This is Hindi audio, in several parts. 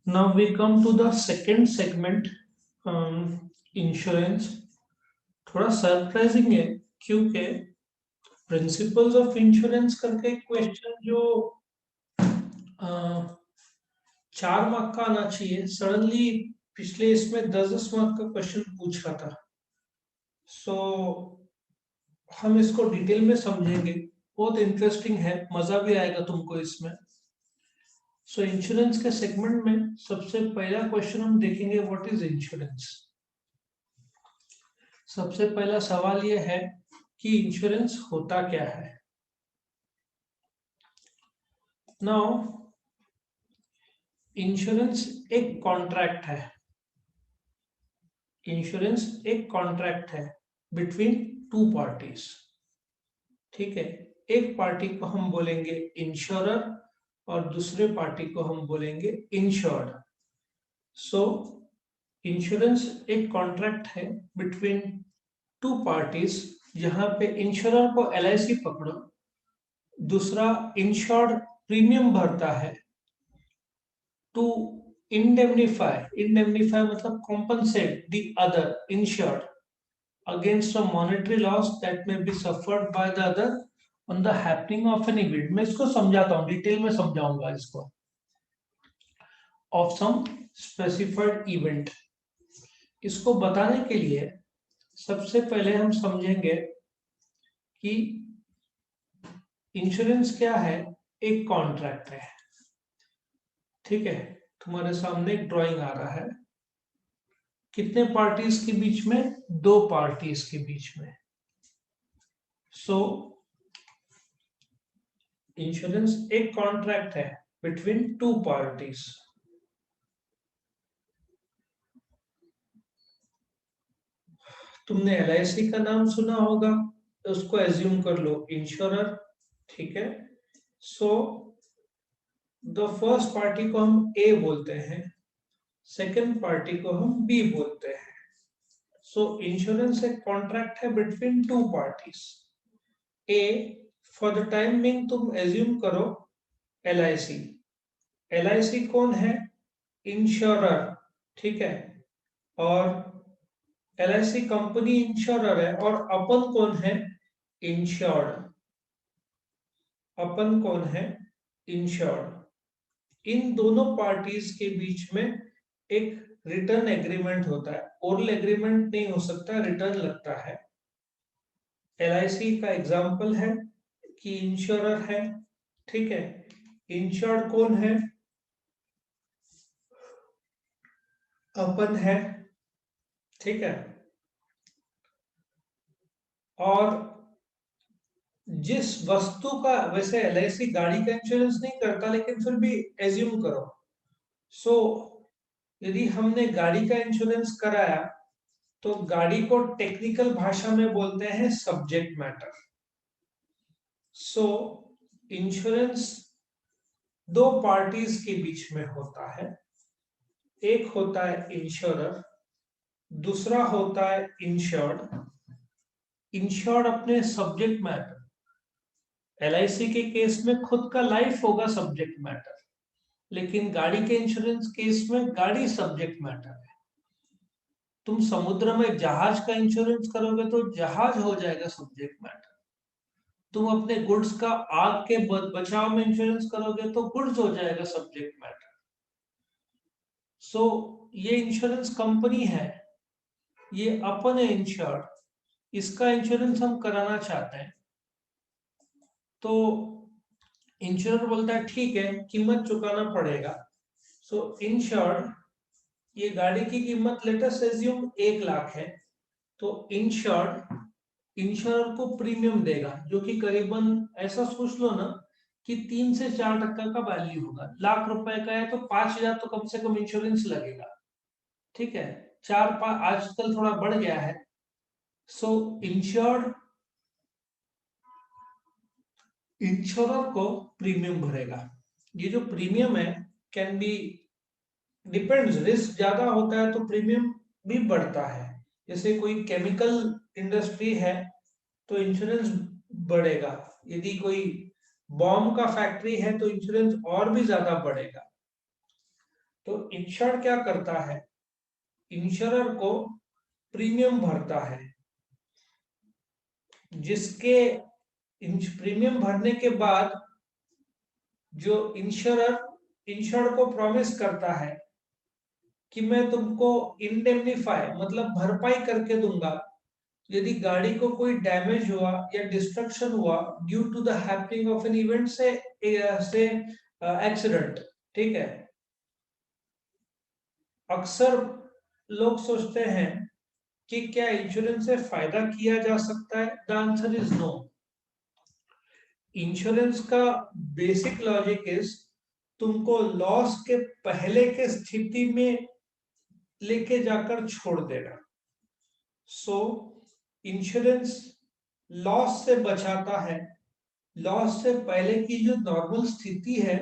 Now we come to the second segment, insurance. थोड़ा सरप्राइजिंग है क्योंकि प्रिंसिपल्स ऑफ इंश्योरेंस करके क्वेश्चन जो 4 मार्क का आना चाहिए, सडनली पिछले इसमें 10-10 मार्क का क्वेश्चन पूछा था। सो हम इसको डिटेल में समझेंगे, बहुत इंटरेस्टिंग है, मजा भी आएगा तुमको इसमें। सो इंश्योरेंस के सेगमेंट में सबसे पहला क्वेश्चन हम देखेंगे, व्हाट इज इंश्योरेंस। सबसे पहला सवाल यह है कि इंश्योरेंस होता क्या है। नाउ इंश्योरेंस एक कॉन्ट्रैक्ट है। इंश्योरेंस एक कॉन्ट्रैक्ट है बिटवीन टू पार्टीज। ठीक है, एक पार्टी को हम बोलेंगे इंश्योरर और दूसरे पार्टी को हम बोलेंगे इंश्योर्ड। सो इंश्योरेंस एक कॉन्ट्रैक्ट है बिटवीन टू पार्टीज, जहां पे इंश्योरर को एलआईसी पकड़ो, दूसरा इंश्योर्ड प्रीमियम भरता है टू इंडेमनीफाई मतलब compensate the other insured against a monetary loss that may be suffered by the other on the happening of an event। मैं इसको समझाता हूँ, डिटेल में समझाऊंगा इसको। ऑफ सम स्पेसिफाइड इवेंट, इसको बताने के लिए सबसे पहले हम समझेंगे कि इंश्योरेंस क्या है। एक कॉन्ट्रैक्ट है। ठीक है, तुम्हारे सामने एक ड्राइंग आ रहा है, कितने पार्टीज के बीच में, दो पार्टीज के बीच में। सो इंश्योरेंस एक कॉन्ट्रैक्ट है बिटवीन टू पार्टीज। तुमने एलआईसी का नाम सुना होगा, तो उसको एज्यूम कर लो इंश्योरर। ठीक है, सो द फर्स्ट पार्टी को हम ए बोलते हैं, सेकंड पार्टी को हम बी बोलते हैं। सो इंश्योरेंस एक कॉन्ट्रैक्ट है between two parties. A, for the time being तुम एज्यूम करो एलआईसी। एलआईसी कौन है, इंश्योरर। ठीक है, और एलआईसी कंपनी इंश्योरर है, और अपन कौन है, इंश्योर्ड। अपन कौन है, इंश्योर्ड। इन दोनों पार्टीज के बीच में एक रिटर्न एग्रीमेंट होता है। ओरल एग्रीमेंट नहीं हो सकता, रिटर्न लगता है। एलआईसी का एग्जाम्पल है कि इंश्योरर है। ठीक है, इंश्योर्ड कौन है, अपन है। ठीक है, और जिस वस्तु का, वैसे एलआईसी गाड़ी का इंश्योरेंस नहीं करता, लेकिन फिर भी एज्यूम करो। सो यदि हमने गाड़ी का इंश्योरेंस कराया, तो गाड़ी को टेक्निकल भाषा में बोलते हैं सब्जेक्ट मैटर। सो इंश्योरेंस दो पार्टीज के बीच में होता है। एक होता है इंश्योरर, दूसरा होता है इंश्योर्ड। इंश्योर्ड अपने सब्जेक्ट मैटर, एलआईसी के केस में खुद का लाइफ होगा सब्जेक्ट मैटर, लेकिन गाड़ी के इंश्योरेंस केस में गाड़ी सब्जेक्ट मैटर है। तुम समुद्र में जहाज का इंश्योरेंस करोगे तो जहाज हो जाएगा सब्जेक्ट मैटर। तुम अपने गुड्स का आग के बचाव में इंश्योरेंस करोगे तो गुड्स हो जाएगा सब्जेक्ट मैटर। सो ये इंश्योरेंस कंपनी है, ये अपन है इंश्योर्ड, इसका इंश्योरेंस हम कराना चाहते हैं। तो इंश्योर बोलता है ठीक है, कीमत चुकाना पड़ेगा। सो इंश्योर्ड, ये गाड़ी की कीमत लेटेस्ट एज्यूम 1 लाख है, तो इंश्योर्ड इंश्योर को प्रीमियम देगा, जो कि करीबन, ऐसा सोच लो ना, कि 3 से 4% का वैल्यू होगा। लाख रुपए का है तो 5,000 तो कम से कम इंश्योरेंस लगेगा। ठीक है, 4-5 आजकल थोड़ा बढ़ गया है। सो इंश्योर्ड इंश्योरर को प्रीमियम भरेगा। ये जो प्रीमियम है, कैन बी, डिपेंड्स, रिस्क ज्यादा होता है तो प्रीमियम भी बढ़ता है। जैसे कोई केमिकल इंडस्ट्री है तो इंश्योरेंस बढ़ेगा, यदि कोई बॉम्ब का फैक्ट्री है तो इंश्योरेंस और भी ज्यादा बढ़ेगा। तो इंश्योर्ड क्या करता है, इंश्योरर को प्रीमियम भरता है, जिसके प्रीमियम भरने के बाद जो इंश्योरर इंश्योर्ड को प्रॉमिस करता है कि मैं तुमको इंडेमनीफाई मतलब भरपाई करके दूंगा यदि गाड़ी को कोई डैमेज हुआ या डिस्ट्रक्शन हुआ due to the happening of an event से एक्सीडेंट। ठीक है, अक्सर लोग सोचते हैं कि क्या इंश्योरेंस से फायदा किया जा सकता है, the answer is no. Insurance का बेसिक लॉजिक इज तुमको लॉस के पहले के स्थिति में लेके जाकर छोड़ देगा। सो इंश्योरेंस लॉस से बचाता है, लॉस से पहले की जो नॉर्मल स्थिति है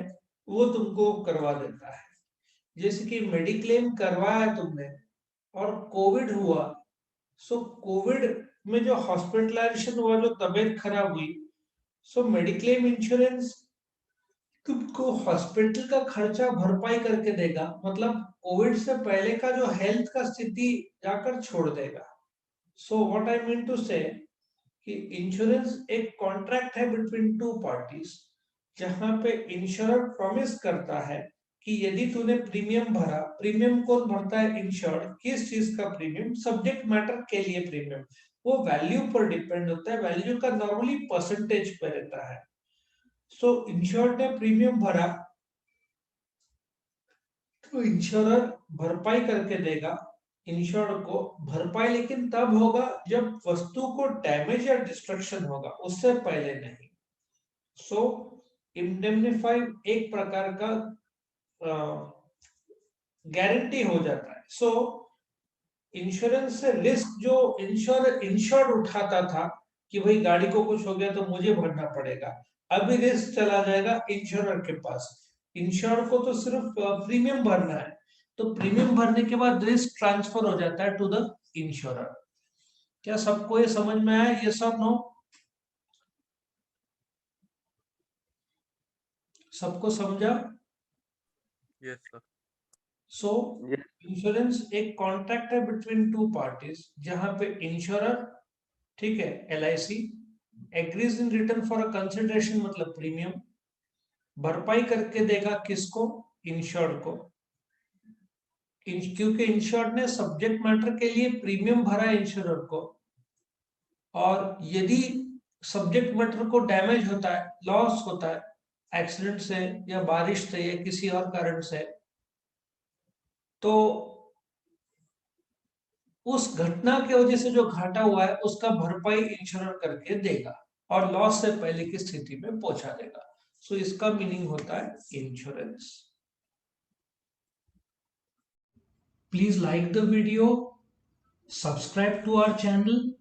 वो तुमको करवा देता है। जैसे कि मेडिक्लेम करवाया तुमने और कोविड हुआ, सो कोविड में जो हॉस्पिटलाइजेशन हुआ, जो तबीयत खराब हुई, सो मेडिक्लेम इंश्योरेंस तुमको हॉस्पिटल का खर्चा भरपाई करके देगा, मतलब कोविड से पहले का जो हेल्थ का स्थिति जाकर छोड़ देगा। So what I mean to say कि इंश्योरेंस एक कॉन्ट्रैक्ट है बिटवीन टू पार्टीज, जहां पे इंश्योरर प्रॉमिस करता है कि यदि तूने प्रीमियम भरा, प्रीमियम कौन भरता है, इंश्योर्ड, किस चीज का प्रीमियम, सब्जेक्ट मैटर के लिए प्रीमियम, वो वैल्यू पर डिपेंड होता है, वैल्यू का नॉर्मली परसेंटेज पे रहता है। सो इंश्योर्ड ने प्रीमियम भरा तो इंश्योरर भरपाई करके देगा इंश्योर्ड को, भरपाई लेकिन तब होगा जब वस्तु को डैमेज या डिस्ट्रक्शन होगा, उससे पहले नहीं। सो इंडेमनीफाई एक प्रकार का गारंटी हो जाता है। सो इंश्योरेंस से रिस्क जो इंश्योर्ड उठाता था कि भाई गाड़ी को कुछ हो गया तो मुझे भरना पड़ेगा, अभी रिस्क चला जाएगा इंश्योरर के पास। इंश्योर को तो सिर्फ प्रीमियम भरना है, तो प्रीमियम भरने के बाद रिस्क ट्रांसफर हो जाता है टू द इंश्योरर। क्या सबको ये समझ में आया, ये सब नो? सबको समझा? Yes sir. सो इंश्योरेंस एक कॉन्ट्रैक्ट है बिटवीन टू पार्टीज, जहां पे इंश्योरर, ठीक है, LIC agrees in return for a consideration मतलब प्रीमियम, भरपाई करके देगा किसको, इंश्योर्ड को, क्योंकि इंश्योर्ड ने सब्जेक्ट मैटर के लिए प्रीमियम भरा इंश्योरर को, और यदि सब्जेक्ट मैटर को डैमेज होता है, लॉस होता है एक्सीडेंट से या बारिश से या किसी और कारण से, तो उस घटना की वजह से जो घाटा हुआ है उसका भरपाई इंश्योरर करके देगा और लॉस से पहले की स्थिति में पहुंचा देगा। सो इसका मीनिंग होता है insurance. Please like the video, subscribe to our channel,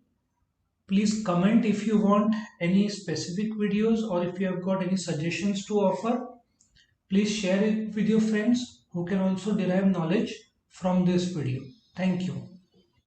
please comment if you want any specific videos or if you have got any suggestions to offer. Please share it with your friends who can also derive knowledge from this video. Thank you.